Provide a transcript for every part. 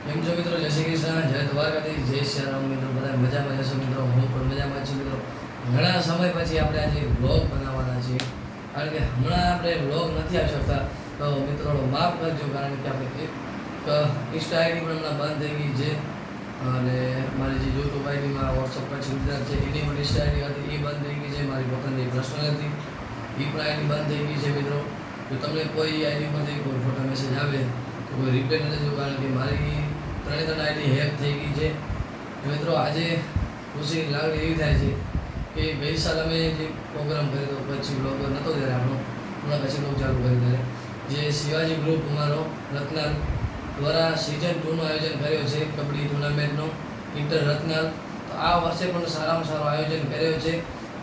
કેમ છો મિત્રો? જય શ્રી કૃષ્ણ, જય દ્વારકાધીશ, જય શ્રી રામ. મિત્રો બધા મજામાં જશો મિત્રો, હું પણ મજામાં છું મિત્રો. ઘણા સમય પછી આપણે આજે વ્લોગ બનાવવાના છીએ, કારણ કે હમણાં આપણે વ્લોગ નથી આવી શકતા. તો મિત્રો માફ કરજો, કારણ કે આપણે એક ઇન્સ્ટા આઈડી પણ હમણાં બંધ થઈ ગઈ છે, અને મારી જે યુટ્યુબ આઈડીમાં વોટ્સઅપ કચ્છ ગુજરાત છે એની પણ ઇન્સ્ટા આઈડી હતી, એ બંધ થઈ ગઈ છે. મારી પોતાની પર્સનલ હતી, એ પણ આઈડી બંધ થઈ ગઈ છે મિત્રો. જો તમને કોઈ આઈડી પરથી કોઈ ફોટો મેસેજ આવે તો કોઈ રિપ્લાય ન દેજો, કારણ કે મારી ત્રણ આઈડી હેક થઈ ગઈ છે મિત્રો. આજે ખુશીની લાગણી એવી થાય છે કે ગઈ સાલ અમે જે પ્રોગ્રામ કર્યો હતો કચ્છી બ્લોગ નહોતો ત્યારે આપણો, હમણાં કચ્છી બ્લોગ ચાલુ કર્યો ત્યારે, જે શિવાજી ગ્રુપ અમારો રત્નાલ દ્વારા સિઝન 2નું આયોજન કર્યો છે, કબડ્ડી ટુર્નામેન્ટનો ઇન્ટર રત્નાલ. તો આ વર્ષે પણ સારામાં સારું આયોજન કર્યો છે.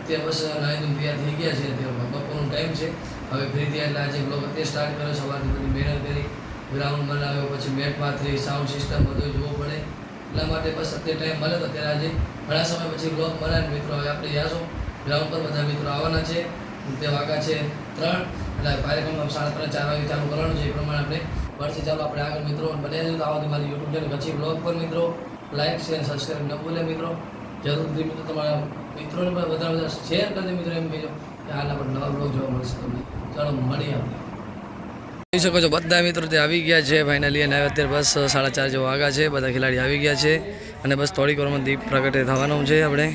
અત્યારે બસ નાયદુન તૈયાર થઈ ગયા છે, અત્યારે બપોરનો ટાઈમ છે, હવે ફ્રી થયા એટલે આજે બ્લોગ અત્યારે સ્ટાર્ટ કર્યો. સવારની બધી મહેનત કરી, ગ્રાઉન્ડ બનાવ્યો, પછી મેટ પાથરી, સાઉન્ડ સિસ્ટમ બધું જોવું પડે, એટલા માટે બસ અત્યારે ટાઈમ મળે તો અત્યારે આજે ઘણા સમય પછી બ્લોગ બનાવીને મિત્રો હવે આપણે જાશો ગ્રાઉન્ડ પર. બધા મિત્રો આવવાના છે, તે વાગા છે 3, એટલે કાર્યક્રમ 3:30 4 વાગે ચાલુ કરવાનું છે, એ પ્રમાણે આપણે વર્ષે ચાલો આપણે આગળ મિત્રો બને છે. તો આવો મારી યુટ્યુબ ચેનલ કચ્છી બ્લોગ પર મિત્રો લાઈક શેર સબસ્ક્રાઈબ ન ભૂલે મિત્રો. જરૂરથી મિત્રો તમારા મિત્રોને પણ વધારે શેર કરજો મિત્રો, એમ કહેજો કે આના પર નવા બ્લોગ જોવા મળશે તમને. ચાલો મળીએ આપણે. જોઈ શકો છો બધા મિત્રો તે આવી ગયા છે ફાઇનલી, અને અત્યારે બસ 4:30 જેવા વાગ્યા છે, બધા ખેલાડી આવી ગયા છે, અને બસ થોડીક વારમાં દીપ પ્રગટે થવાનું છે આપણે.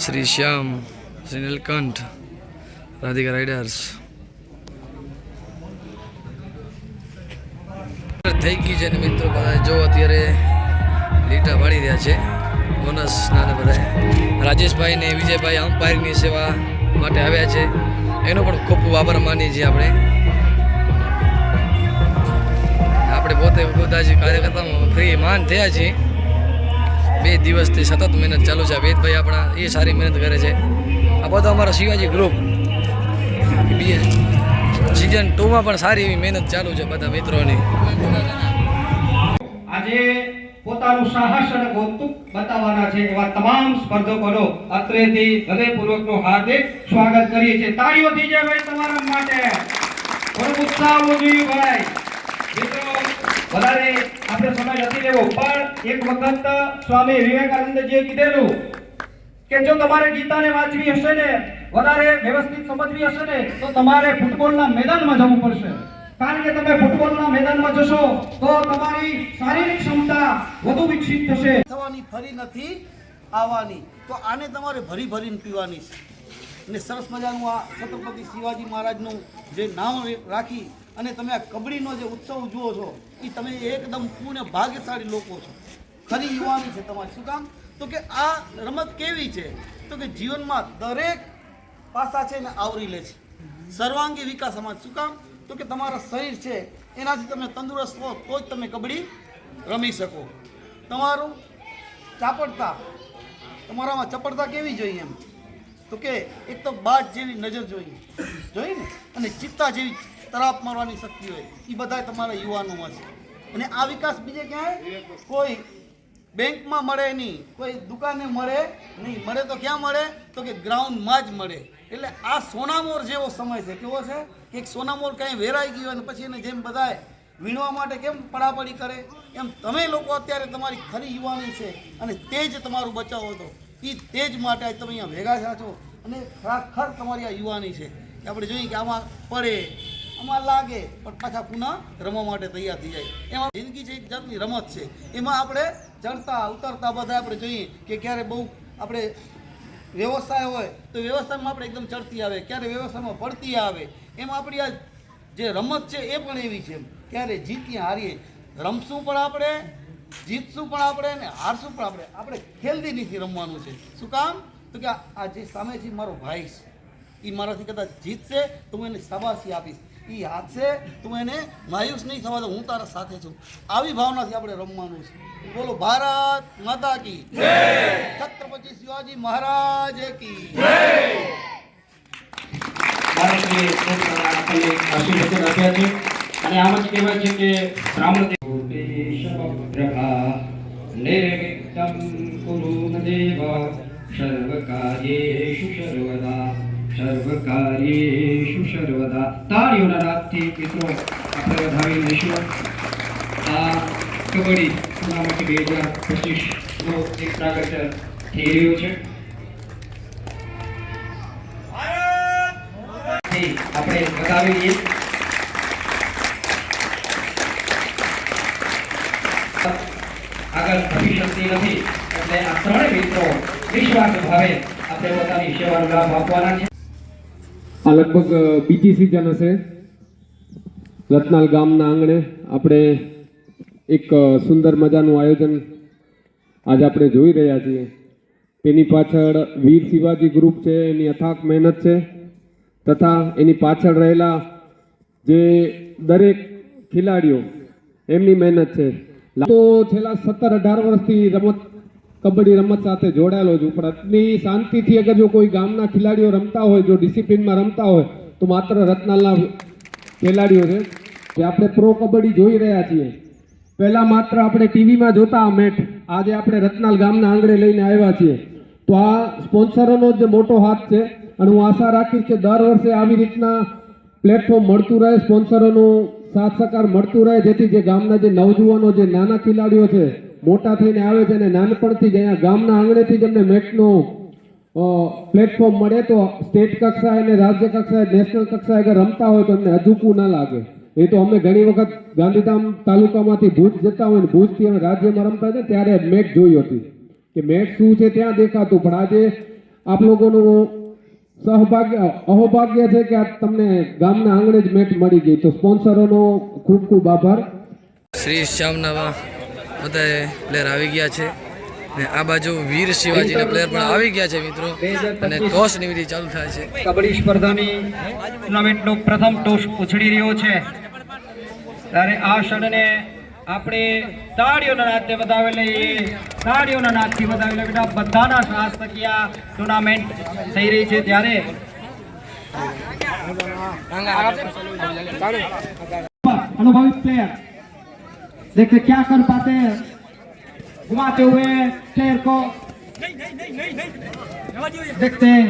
શ્રી શ્યામ, શ્રી નીલકંઠ, રાધિકા રાઇડર્સ થઈ ગઈ છે, ને મિત્રો બધા જો અત્યારે લીટા પાડી રહ્યા છે બોનસ ના બધા. રાજેશભાઈ ને વિજયભાઈ અમ્પાયરની સેવા માટે આવ્યા છે, એનો પણ ખૂબ ખૂબ આભાર માનીએ છીએ આપણે પોતે બધા જ કાર્યકર્તામાં ફ્રી માન થયા છીએ. 2 દિવસથી સતત મહેનત ચાલુ છે. વેદભાઈ આપણા એ સારી મહેનત કરે છે. આ બધો અમારો શિવાજી ગ્રુપ સિઝન 2માં પણ સારી એવી મહેનત ચાલુ છે બધા મિત્રોની. આજે પોતાનું સાહસ અને કૌતુક બતાવવાના છે એવા તમામ સ્પર્ધકોનો અત્રેથી હૃદયપૂર્વકનું હાર્દિક સ્વાગત કરીએ છીએ. તાળીઓથી જય ભાઈ તમારા માટે. થોડો ઉત્સાહ હોવો જોઈએ ભાઈ. મિત્રો વધારે આપણે સમય નથી લેવો, પણ એક વખત સ્વામી વિવેકાનંદજીએ કીધેલું કે જો તમારે ગીતાને વાંચવી હશે ને, વધારે વ્યવસ્થિત સમજવી હશે ને, તો તમારે ફૂટબોલના મેદાનમાં જવું પડશે. કારણ કે તમે ફૂટબોલના મેદાનમાં જશો તો તમારી શારીરિક ક્ષમતા વધુ વિકસિત થશે. થવાની ફરી નથી આવવાની, તો આને તમારે ભરી ભરીને પીવાની છે. અને સરસ મજાનું આ છત્રપતિ શિવાજી મહારાજનું જે નામ રાખી અને તમે આ કબડ્ડીનો જે ઉત્સવ જુઓ છો, એ તમે એકદમ પૂર્ણ ભાગ્યશાળી લોકો છો. ખરી યુવાની છે તમારી. શું કામ? તો કે આ રમત કેવી છે, તો કે જીવનમાં દરેક પાસા છે ને આવરી લે છે. સર્વાંગી વિકાસ સમાજ. શું કામ? તો કે તમારા શરીર છે એનાથી તમે તંદુરસ્ત હો તો જ તમે કબડ્ડી રમી શકો. તમારું ચાપડતા, તમારામાં ચપળતા કેવી જોઈએ એમ, તો કે એક તો બાજ જેવી નજર જોઈએ ને, અને ચિત્તા જેવી તરાપ મારવાની શક્તિ હોય, એ બધા તમારા યુવાનોમાં છે. અને આ વિકાસ બીજે ક્યાંય કોઈ બેંકમાં મળે નહીં, કોઈ દુકાને મળે નહીં. મળે તો ક્યાં મળે? તો કે ગ્રાઉન્ડમાં જ મળે. એટલે આ સોનામોર જેવો સમય છે. કેવો છે કે એક સોનામોર કાંઈ વેરાઈ ગયો અને પછી એને જેમ બધાએ વીણવા માટે કેમ પડાપડી કરે, એમ તમે લોકો અત્યારે તમારી ખરી યુવાની છે અને તે જ તમારું બચાવ હતો. એ તે જ માટે આજ તમે અહીંયા ભેગા થયા છો, અને ખરેખર તમારી આ યુવાની છે. આપણે જોઈએ કે આમાં પડે, આમાં લાગે, પણ પાછા પુનઃ રમવા માટે તૈયાર થઈ જાય. એમાં જિંદગી છે એક જાતની રમત છે. એમાં આપણે ચડતા ઉતરતા બધા આપણે જોઈએ કે ક્યારે બહુ આપણે વ્યવસાય હોય તો વ્યવસાયમાં આપણે એકદમ ચડતી આવે, ક્યારે વ્યવસાયમાં પડતી આવે. એમાં આપણી આ જે રમત છે એ પણ એવી છે. ક્યારે જીતીએ હારીએ, રમશું પણ આપણે, જીતશું પણ આપણે, ને હારશું પણ આપણે. આપણે ખેલદીલીથી રમવાનું છે. શું કામ? તો કે આ જે સામેથી મારો ભાઈ છે, એ મારાથી કદાચ જીતશે તો હું એને શાબાશી આપીશ, એ હાથશે તો એને માયુસ નહીં થવા દો, હું તારા સાથે છું. આવી ભાવનાથી આપણે રમવાનું છે. બોલો ભારત માતા કી જય, છત્રપતિ શિવાજી મહારાજ કી જય. ભારતને ખૂબ સારા આપણને આશીર્વાદ આપ્યા છે. અને આમ જ કહેવાય છે કે બ્રાહ્મણ નિર્વિઘ્नं કુરુ દેવ સર્વકાર્યેષુ સર્વદા. તાળીઓના રાતથી મિત્રો આપણે વધાવી લઈશું. આ કબડ્ડી ટુર્નામેન્ટ 2025 નો એક પ્રાગટ્ય થઈ રહ્યો છે. આપણે બતાવી દઈએ આગળ વધી શકતી નથી, એટલે આ ત્રણેય મિત્રો નિસ્વાર્થ ભાવે આપણે પોતાની સેવાનો લાભ આપવાના છે. આ લગભગ બીજી સિઝન હશે. રતનાલ ગામના આંગણે આપણે એક સુંદર મજાનું આયોજન આજે આપણે જોઈ રહ્યા છીએ. તેની પાછળ વીર શિવાજી ગ્રુપ છે, એની અથાક મહેનત છે, તથા એની પાછળ રહેલા જે દરેક ખેલાડીઓ એમની મહેનત છે. તો છેલ્લા 17-18 વર્ષથી કબડ્ડી રમત સાથે જોડાયેલો છું, પણ આટલી શાંતિથી અગર જો કોઈ ગામના ખેલાડીઓ રમતા હોય, જો ડિસિપ્લિનમાં રમતા હોય, તો માત્ર રતનાલના ખેલાડીઓ છે. જે આપણે પ્રો કબડ્ડી જોઈ રહ્યા છીએ, પહેલાં માત્ર આપણે ટીવીમાં જોતા આ મેચ, આજે આપણે રતનાલ ગામના આંગણે લઈને આવ્યા છીએ. તો આ સ્પોન્સરોનો જ મોટો હાથ છે, અને હું આશા રાખીશ કે દર વર્ષે આવી રીતના પ્લેટફોર્મ મળતું રહે, સ્પોન્સરોનો સાથ સહકાર મળતું રહે, જેથી જે ગામના જે નવજુવાનો, જે નાના ખેલાડીઓ છે, મોટા થઈને આવે છે અને નાનપણથી જ અહીંયા ગામના આંગણેથી જ એમને મેચનો પ્લેટફોર્મ મળે, તો સ્ટેટ કક્ષાએ અને રાજ્ય કક્ષાએ, નેશનલ કક્ષાએ અગર રમતા હોય તો એમને અજુકવું ના લાગે. એ તો અમે ઘણી વખત ગાંધીધામ તાલુકામાંથી ભુજ જતા હોય ને ભુજથી અમે રાજ્યમાં રમતા હતા ત્યારે મેચ જોઈ હતી કે મેચ શું છે ત્યાં દેખાતું, પણ આજે આપ લોકોનું અહોભાગ્ય છે કે આ તમને ગામના આંગણે જ મેચ મળી ગઈ. તો સ્પોન્સરોનો ખૂબ ખૂબ આભાર. શ્રી શ્યામના બધા પ્લેયર આવી ગયા છે, અને આ બાજુ વીર શિવાજીના પ્લેયર પણ આવી ગયા છે મિત્રો, અને ટોસની વિધિ ચાલુ થાય છે. કબડ્ડી સ્પર્ધાની ટુર્નામેન્ટનો પ્રથમ ટોસ ઉછળી રહ્યો છે, ત્યારે આ ક્ષણને આપણે તાળીઓના નાદથી વધાવી લઈએ. તાળીઓના નાદથી વધાવી લઈએ બેટા, બધાના સાથ થકી આ ટુર્નામેન્ટ થઈ રહી છે. ત્યારે अनुभवी प्लेयर देखते क्या कर पाते हैं, घुमाते हुए प्लेयर को देखते हैं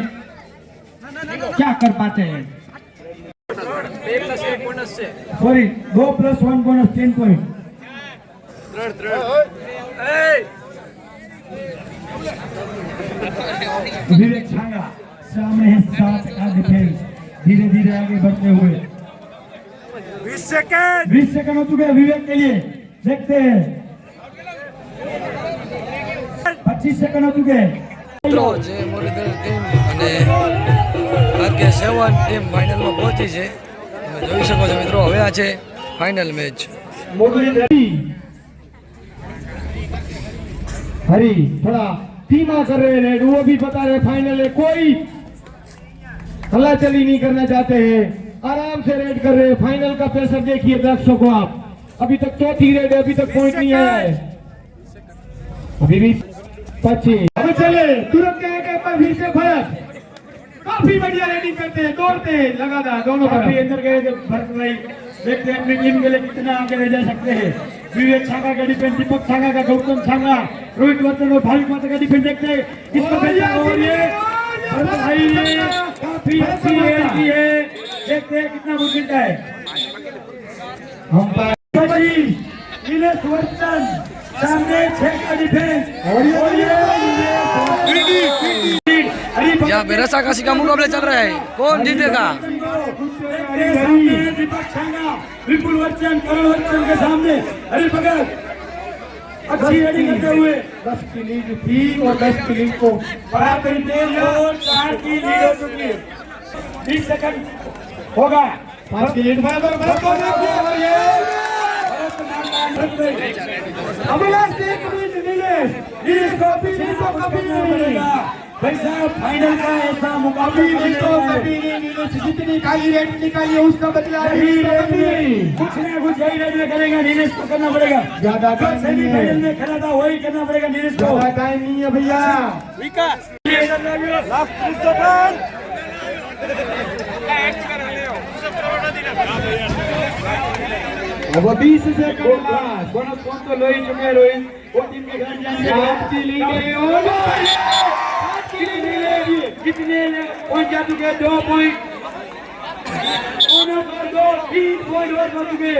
क्या कर पाते हैं. Sorry 2+1 bonus 10 point. Vivek Chhanga सामने है 7 का डिफेंस, धीरे धीरे आगे बढ़ते हुए 20 सेकंड हो चुके हैं विवेक के लिए. देखते हैं 25 सेकंड हो चुके हैं. મિત્રો જે મોરીધર ટીમ અને ભાગ્ય 7 ટીમ ફાઇનલમાં પહોંચી છે, તમે જોઈ શકો છો મિત્રો. હવે આ છે ફાઇનલ મેચ. हरी थोड़ा धीमा कर रहे हैं, वो भी बता रहे फाइनल है, कोई हल्लाचली नहीं करना चाहते हैं, आराम से रेड कर रहे हैं. फाइनल का प्रेशर देखिए दर्शकों आप, अभी तक चौथी रेड है, अभी तक पॉइंट नहीं आया है. अभी भी 25 अभी चले तुरंत आगे पर फिर से फर्क. काफी बढ़िया रेडिंग करते हैं, दौड़ते हैं लगातार दोनों काफी अंदर गए भरत भाई. देखते हैं अपनी टीम के लिए कितना आगे ले जा सकते हैं. विवेक छांगा का डिफेंस, दीपक छांगा का, गौतम छांगा, रोहित वर्तन और भाविक माता का डिफेंस. देखते हैं इसका और ये भरत भाई ने काफी अच्छी रेड की है. देखते हैं कितना मुश्किल है. हम सामने 6 का डिफेंस और यहाँ पे रस्साकशी का मुकाबला चल रहा है, कौन जीतेगा? दीपक छांगा, विपुल बच्चन, करण बच्चन के सामने हरी भगत अच्छी रेडिंग करते हुए 10 की लीड थी और 10 की लीड को बढ़ाकर 4 की लीड हो चुकी है. 20 सेकंड होगा 5 की लीड. अभिलाष नीलेश को कभी नहीं मिलेगा भाई साहब. फाइनल का ऐसा मुकाबला कभी नहीं. जितनी काली रेड निकाली है उसका बदला नहीं. कुछ ना कुछ यही रेड में करेगा, नीलेश को करना पड़ेगा. ज्यादा सेमीफाइनल में खेला था वही करना पड़ेगा नीलेश को. ज्यादा टाइम नहीं है भैया. विकास लास्ट अब 20 सेकंड लास्ट कौन तो लोई चुके रोहित वो टीम के घर जाने आपकी लीग कितने पॉइंट जा चुके 2 पॉइंट दो 3 पॉइंट और बच चुके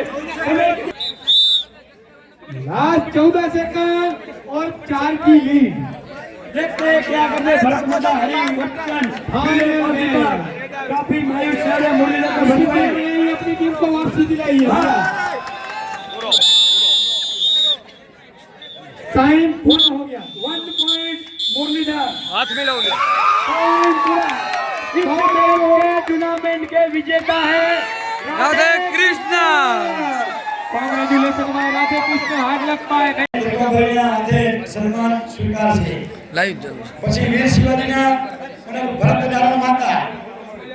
लास्ट 14 सेकंड और 4 की लीड देखते हैं क्या करने भरत माता हरी बच्चन काफी मायूस है मुरलीधर का भरत अपनी टीम को वापसी दिलाई है टाइम पूरा हो गया 1 पॉइंट मुरलीधर हाथ मिलाओगे टूर्नामेंट के विजेता है राधे कृष्णा कॉन्ग्रेचुलेशन भाई राधे कृष्ण हाथ लग पाए ભાઈના હાથે સન્માન સ્વીકારશે લાઈવ ચાલુ છે. પછી વીર શિવાજીના અને ભરત દારણ માતા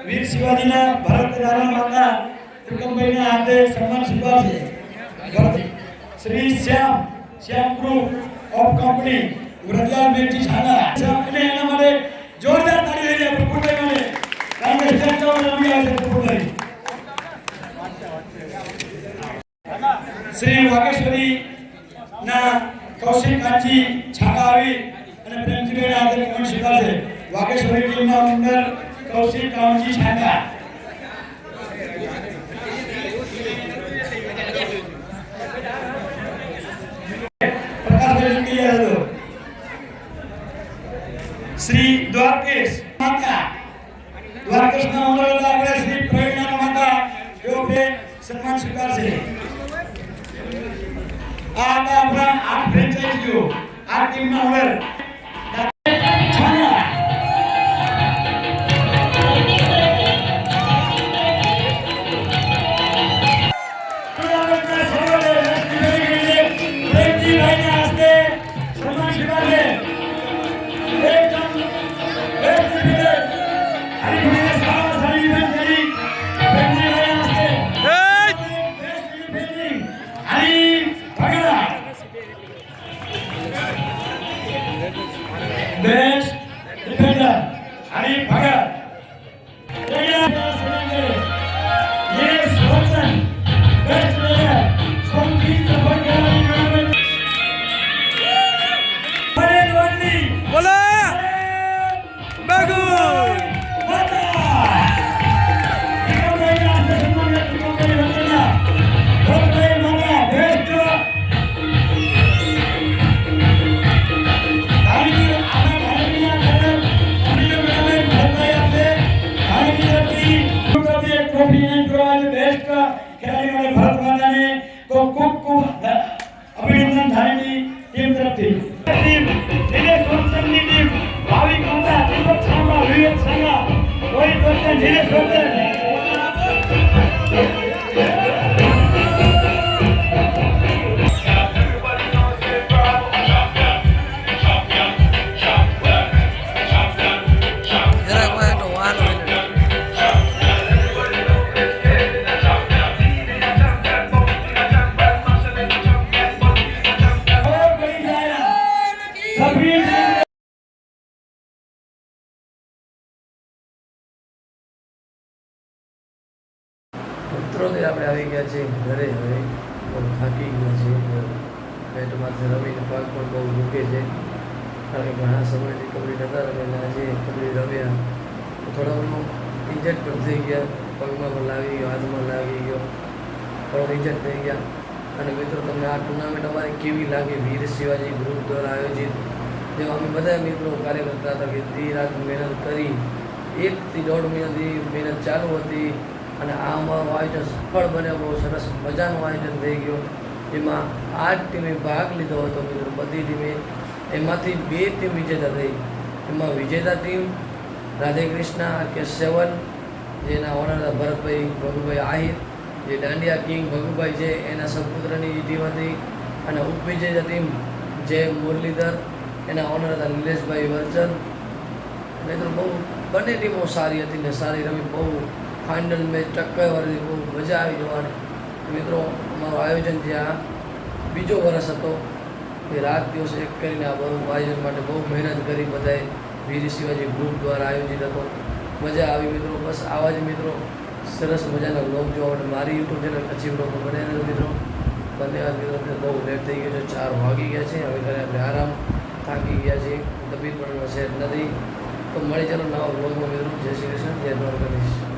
વીર શિવાજીના ભરત દારણ માતા ત્રિકમભાઈના હાથે સન્માન સ્વીકારશે Shri Shyam group of company Vrajlal Meghji Chhala અને એના માટે જોરદાર તાળી લઈ જાય પ્રફુલભાઈ માટે કારણ કે સ્ટેજ પર રમી આવે છે પ્રફુલભાઈ શ્રી વાગેશ્વરી ના કૌશિક કાંચી છાકા આવી અને પ્રેમજીભાઈના હાથે કમેન્ટ સ્વીકારશે વાગેશ્વરી ટીમના મેમ્બર કૌશિક કાંચી છાકા પ્રકાશભાઈ ચૂકી હતો શ્રી દ્વારકેશ માતા દ્વારકેશના ઉમરલા આપણે શ્રી પ્રવીણા માતા એવો બે સન્માન સ્વીકારશે આ આપણા 8 ફ્રેન્ચાઇઝીઓ આ ટીમના ઓનર बेस्ट डिफेंडर हरि भगत ये स्वचन बेस्ट प्लेयर सोमकी सफर बड़े दोली बोला बागुल અભિનંદન ધારીની ટીમ તરફથી ટીમ દિનેશ વંશનની ટીમ ભાવિક માતા દીપક છાંગા વિવેક છાંગા રોહિત વંશન દિનેશ વંશન જરાક વાર તો વાનો મિનિટ. મિત્રોને આપણે આવી ગયા છીએ ઘરે હવે બહુ થાકી ગયા છીએ પેટમાંથી રમીને પગ પણ બહુ દુખે છે કારણ કે ઘણા સમયથી કબડ્ડી નતા રમેલા આજે કબડ્ડી રમ્યા તો થોડા ઘણું ઇન્જર્ડ પણ થઈ ગયા પગમાં પણ લાગી ગયો હાથમાં લાગી ગયો થોડોક ઇન્જર્ડ થઈ ગયા અને મિત્રો તમને આ ટુર્નામેન્ટ અમારી કેવી લાગી વીર શિવાજી ગ્રુપ દ્વારા આયોજિત જેમાં અમે બધા મિત્રો કાર્ય કરતા હતા કે દી રાત મહેનત કરી 1 થી 1.5 મહિનાથી મહેનત ચાલુ હતી અને આ અમારું આયોજન સફળ બન્યો બહુ સરસ મજાનું આયોજન થઈ ગયું એમાં 8 ટીમે ભાગ લીધો હતો મિત્રો બધી ટીમે એમાંથી 2 ટીમ વિજેતા થઈ એમાં વિજેતા ટીમ રાધે કૃષ્ણા કે7 જેના ઓનર હતા ભરતભાઈ ભગુભાઈ આહિર જે દાંડિયા કિંગ ભગુભાઈ છે એના સપુત્રની ટીમ હતી અને ઉપવિજેતા ટીમ જે મુરલીધર એના ઓનર હતા નિલેશભાઈ વર્ચન મિત્રો બહુ બંને ટીમો સારી હતી ને સારી રમી બહુ ફાઇનલ મેચ ટક્કરવાળી બહુ મજા આવી જોવાની મિત્રો અમારું આયોજન જ્યાં બીજો વર્ષ હતો એ રાત દિવસ એક કરીને આ બહુ આયોજન માટે બહુ મહેનત કરી બધાએ વીર શિવાજી ગ્રુપ દ્વારા આયોજિત હતો મજા આવી મિત્રો બસ આવા જ મિત્રો સરસ મજાના બ્લોગ જોવા માટે મારી યુટ્યુબ ચેનલ અચીવ બ્લોગ પર બનાવી રહેજો મિત્રો. ધન્યવાદ મિત્રો. બહુ લેટ થઈ ગયો છે, 4 વાગી ગયા છે. હવે ઘરે આપણે આરામ, થાકી ગયા છે, તબિયત પણ સેટ નથી. તો મળી ચાલો નવા બ્લોગમાં મિત્રો. જય શ્રી કૃષ્ણ, જય દ્વારકાધીશ.